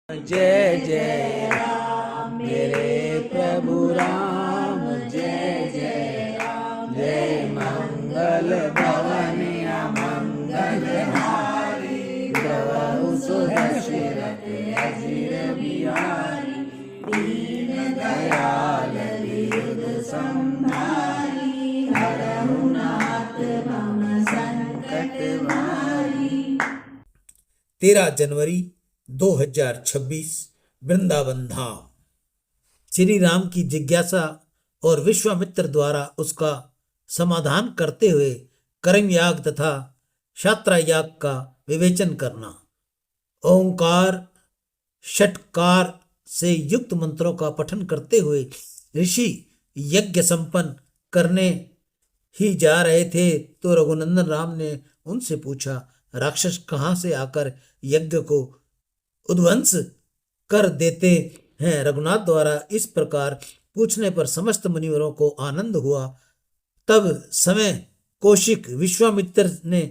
जय जय राम मेरे प्रभु राम, जय जय राम, जय मंगल भवन मंगल हारी, प्रभु सुदशरथ अजिर बिहारी, दीन दयाल विबुध संहारी, हरहु नाथ मम संकट भारी। 13 जनवरी 2026 वृंदावन धाम। श्री राम की जिज्ञासा और विश्वामित्र द्वारा उसका समाधान करते हुए कर्म याग तथा शात्रा याग का विवेचन करना। ओंकार षटकार से युक्त मंत्रों का पठन करते हुए ऋषि यज्ञ संपन्न करने ही जा रहे थे तो रघुनंदन राम ने उनसे पूछा, राक्षस कहाँ से आकर यज्ञ को उद्ध्वंस कर देते हैं? रघुनाथ द्वारा इस प्रकार पूछने पर समस्त मुनिवरों को आनंद हुआ। तब समय कौशिक विश्वामित्र ने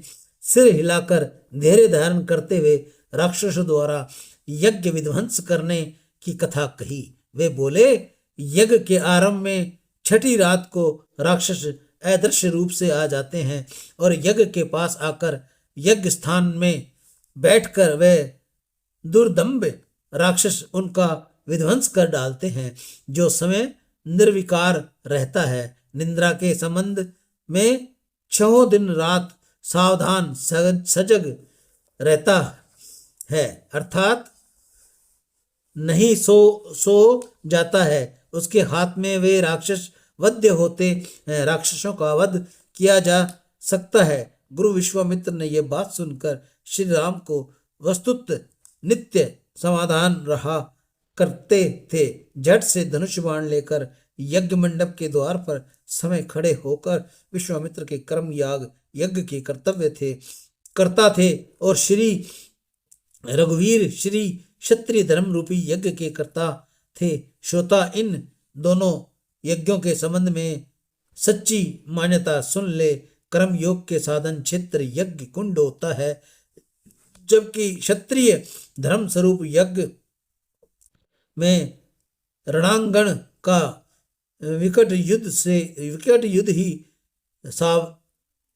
सिर हिलाकर धैर्य धारण करते हुए राक्षसों द्वारा यज्ञ विध्वंस करने की कथा कही। वे बोले, यज्ञ के आरंभ में छठी रात को राक्षस अदृश्य रूप से आ जाते हैं और यज्ञ के पास आकर यज्ञ स्थान में बैठकर वे दुर्दंभ राक्षस उनका विध्वंस कर डालते हैं। जो समय निर्विकार रहता है, निद्रा के संबंध में 6 दिन रात सावधान सजग रहता है, अर्थात नहीं सो जाता है, उसके हाथ में वे राक्षस वध्य होते हैं। राक्षसों का वध किया जा सकता है। गुरु विश्वामित्र ने यह बात सुनकर श्री राम को वस्तुत नित्य समाधान रहा करते थे। झट से धनुष बाण लेकर यज्ञ मंडप के द्वार पर समय खड़े होकर विश्वामित्र के कर्म याग यज्ञ के करता थे और श्री रघुवीर श्री क्षत्रिय धर्म रूपी यज्ञ के करता थे। श्रोता इन दोनों यज्ञों के संबंध में सच्ची मान्यता सुन ले। कर्म योग के साधन क्षेत्र यज्ञ कुंड होता है, जबकि क्षत्रिय धर्म स्वरूप यज्ञ में रणांगण का विकट युद्ध ही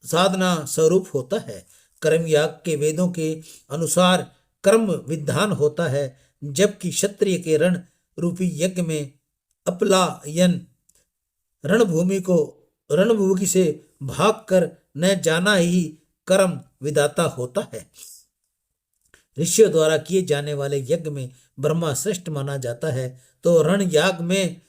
साधना स्वरूप होता है। कर्म याग के वेदों के अनुसार कर्म विधान होता है, जबकि क्षत्रिय के रण रूपी यज्ञ में अपलायन रणभूमि से भागकर न जाना ही कर्म विधाता होता है। ऋषियों द्वारा किए जाने वाले यज्ञ में ब्रह्मा श्रेष्ठ माना जाता है, तो रण याग में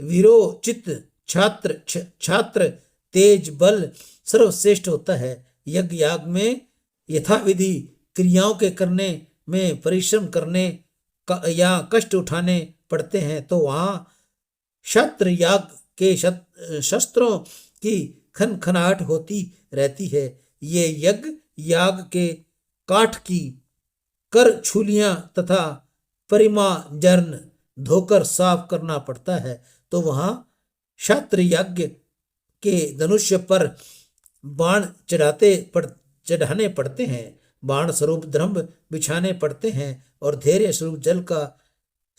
वीरोचित छात्र तेज बल सर्वश्रेष्ठ होता है। यज्ञ याग में यथाविधि क्रियाओं के करने में परिश्रम करने या कष्ट उठाने पड़ते हैं, तो वहां शास्त्र याग के शस्त्रों की खनखनाहट होती रहती है। ये यज्ञ याग के काठ की कर छुलियां तथा परिमार्जन धोकर साफ करना पड़ता है, तो वहां शास्त्र यज्ञ के धनुष पर बाण चढ़ाने पड़ते हैं, बाण स्वरूप धर्म बिछाने पड़ते हैं और धैर्य स्वरूप जल का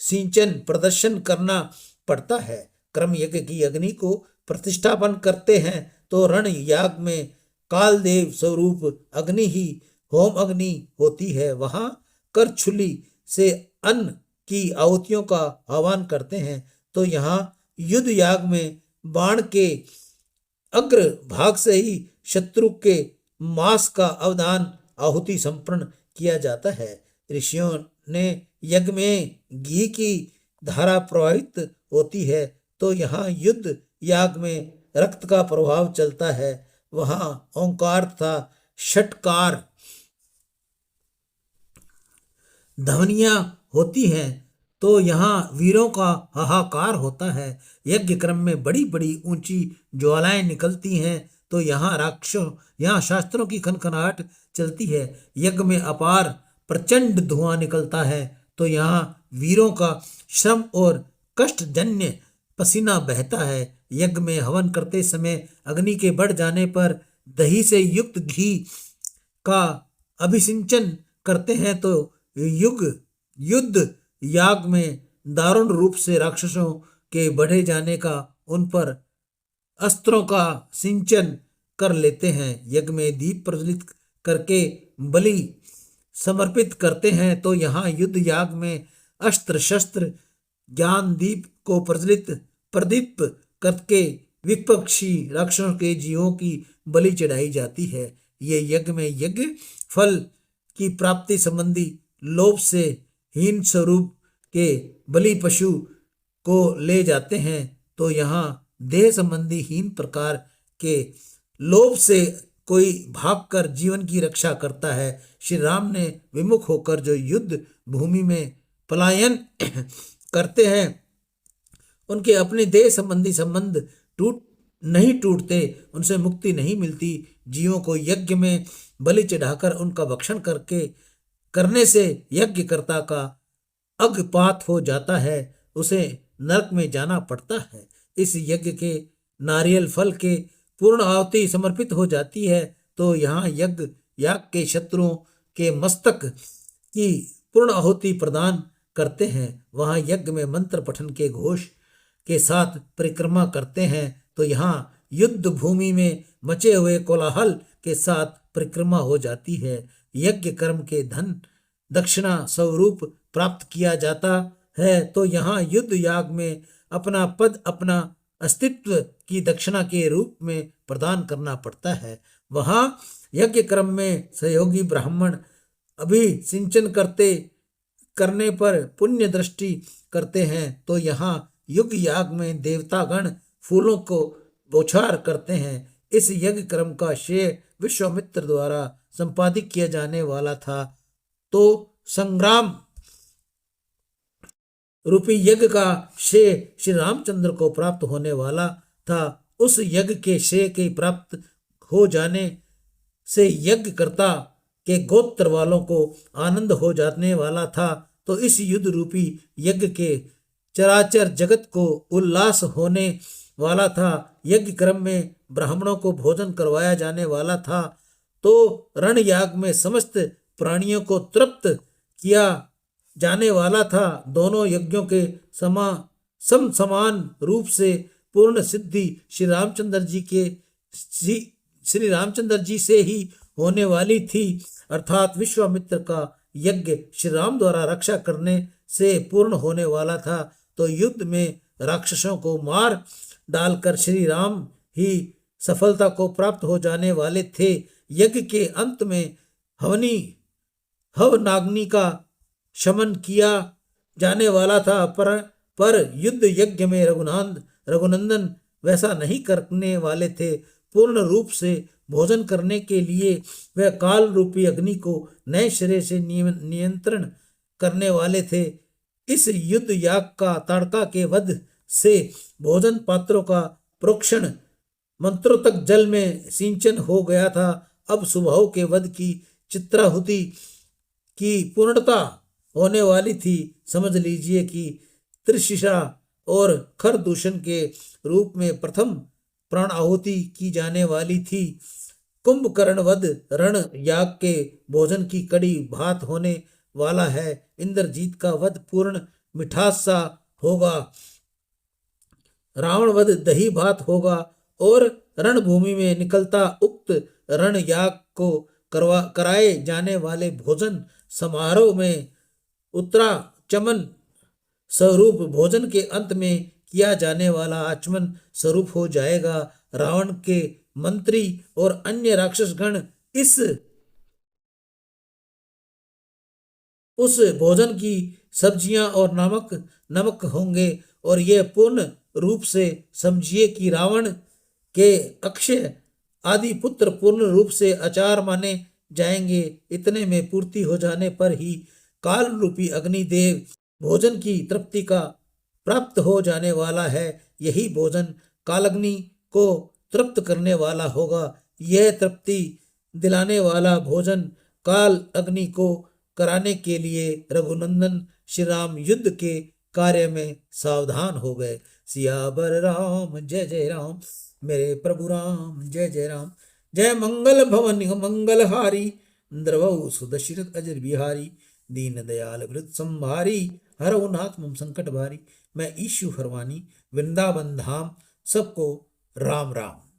सिंचन प्रदर्शन करना पड़ता है। कर्म यज्ञ की अग्नि को प्रतिष्ठापन करते हैं, तो रण याग में कालदेव स्वरूप अग्नि ही होम अग्नि होती है। वहां करछुली से अन्न की आहुतियों का आह्वान करते हैं, तो यहाँ युद्ध याग में बाण के अग्र भाग से ही शत्रु के मांस का अवदान आहुति संपन्न किया जाता है। ऋषियों ने यज्ञ में घी की धारा प्रवाहित होती है, तो यहाँ युद्ध याग में रक्त का प्रभाव चलता है। वहां ओंकार तथा षटकार ध्वनियां होती हैं, तो यहाँ वीरों का हाहाकार होता है। यज्ञ क्रम में बड़ी बड़ी ऊंची ज्वालाएं निकलती हैं, तो यहाँ शास्त्रों की खनखनाहट चलती है। यज्ञ में अपार प्रचंड धुआं निकलता है, तो यहाँ वीरों का श्रम और कष्टजन्य पसीना बहता है। यज्ञ में हवन करते समय अग्नि के बढ़ जाने पर दही से युक्त घी का अभिसिंचन करते हैं, तो युग युद्ध याग में दारुण रूप से राक्षसों के बढ़े जाने का उन पर अस्त्रों का सिंचन कर लेते हैं। यज्ञ में दीप प्रज्वलित करके बलि समर्पित करते हैं, तो यहाँ युद्ध याग में अस्त्र शस्त्र ज्ञान दीप को प्रदीप्त करके विपक्षी राक्षसों के जीवों की बलि चढ़ाई जाती है। ये यज्ञ में यज्ञ फल की प्राप्ति संबंधी लोभ से हीन स्वरूप के बलि पशु को ले जाते हैं, तो यहाँ देह संबंधी हीन प्रकार के लोभ से कोई भागकर जीवन की रक्षा करता है। श्री राम ने विमुख होकर जो युद्ध भूमि में पलायन करते हैं, उनके अपने देह संबंधी संबंध नहीं टूटते, उनसे मुक्ति नहीं मिलती। जीवों को यज्ञ में बलि चढ़ाकर उनका भक्षण करने से यज्ञकर्ता का अग्रपात हो जाता है, उसे नरक में जाना पड़ता है। इस यज्ञ के नारियल फल के पूर्ण आहुति समर्पित हो जाती है, तो यहाँ यज्ञ याग के शत्रुओं के मस्तक की पूर्ण आहुति प्रदान करते हैं। वहाँ यज्ञ में मंत्र पठन के घोष के साथ परिक्रमा करते हैं, तो यहाँ युद्ध भूमि में मचे हुए कोलाहल के साथ परिक्रमा हो जाती है। यज्ञ कर्म के धन दक्षिणा स्वरूप प्राप्त किया जाता है, तो यहाँ युद्ध याग में अपना पद अपना अस्तित्व की दक्षिणा के रूप में प्रदान करना पड़ता है। वहाँ यज्ञ कर्म में सहयोगी ब्राह्मण अभिसिंचन करने पर पुण्य दृष्टि करते हैं, तो यहाँ युग याग में देवतागण फूलों को बौछार करते हैं। इस यज्ञ कर्म का श्रेय विश्वामित्र द्वारा संपादित किया जाने वाला था, तो संग्राम रूपी यज्ञ का श्रेय श्री रामचंद्र को प्राप्त होने वाला था। उस यज्ञ के श्रेय के प्राप्त हो जाने से यज्ञकर्ता के गोत्र वालों को आनंद हो जाने वाला था, तो इस युद्ध रूपी यज्ञ के चराचर जगत को उल्लास होने वाला था। यज्ञ क्रम में ब्राह्मणों को भोजन करवाया जाने वाला था, तो रण याग में समस्त प्राणियों को तृप्त किया जाने वाला था। दोनों यज्ञों के समान रूप से पूर्ण सिद्धि श्री रामचंद्र जी से ही होने वाली थी, अर्थात विश्वामित्र का यज्ञ श्री राम द्वारा रक्षा करने से पूर्ण होने वाला था। तो युद्ध में राक्षसों को मार डालकर श्री राम ही सफलता को प्राप्त हो जाने वाले थे। यज्ञ के अंत में हवनाग्नि का शमन किया जाने वाला था, पर युद्ध यज्ञ में रघुनंदन वैसा नहीं करने वाले थे। पूर्ण रूप से भोजन करने के लिए वह काल रूपी अग्नि को नए सिरे से नियंत्रण करने वाले थे। इस युद्ध याग का ताड़का के वध से भोजन पात्रों का प्रोक्षण मंत्रों तक जल में सिंचन हो गया था। अब सुबाहु के वध की चित्राहुति की पूर्णता होने वाली थी। समझ लीजिए कि त्रिशिषा और खर दूषण के रूप में प्रथम प्राण आहुति की जाने वाली थी। कुंभकर्ण वध रण याग के भोजन की कड़ी भात होने वाला है। इंद्रजीत का वध पूर्ण मिठास सा होगा। रावण वध दही भात होगा और रणभूमि में निकलता उक्त रण याग को कराए जाने वाले भोजन समारोह में उत्तरा चमन स्वरूप भोजन के अंत में किया जाने वाला आचमन स्वरूप हो जाएगा। रावण के मंत्री और अन्य राक्षसगण उस भोजन की सब्जियां और नमक होंगे, और यह पूर्ण रूप से समझिए कि रावण के अक्षय आदि पुत्र पूर्ण रूप से आचार माने जाएंगे। इतने में पूर्ति हो जाने पर ही काल रूपी अग्निदेव भोजन की तृप्ति का प्राप्त हो जाने वाला है। यही भोजन कालाग्नि को तृप्त करने वाला होगा। यह तृप्ति दिलाने वाला भोजन काल अग्नि को कराने के लिए रघुनंदन श्री राम युद्ध के कार्य में सावधान हो गए। सियावर राम जय जय राम, मेरे प्रभु राम जय जय राम। जय मंगल भवन मंगलहारी, द्रवौ सुदशरथ अजर बिहारी। दीन दयाल वृत संभारी, हरऊ नाथ मम संकट भारी। मैं ईशु हरवानी, वृंदावन धाम। सबको राम राम।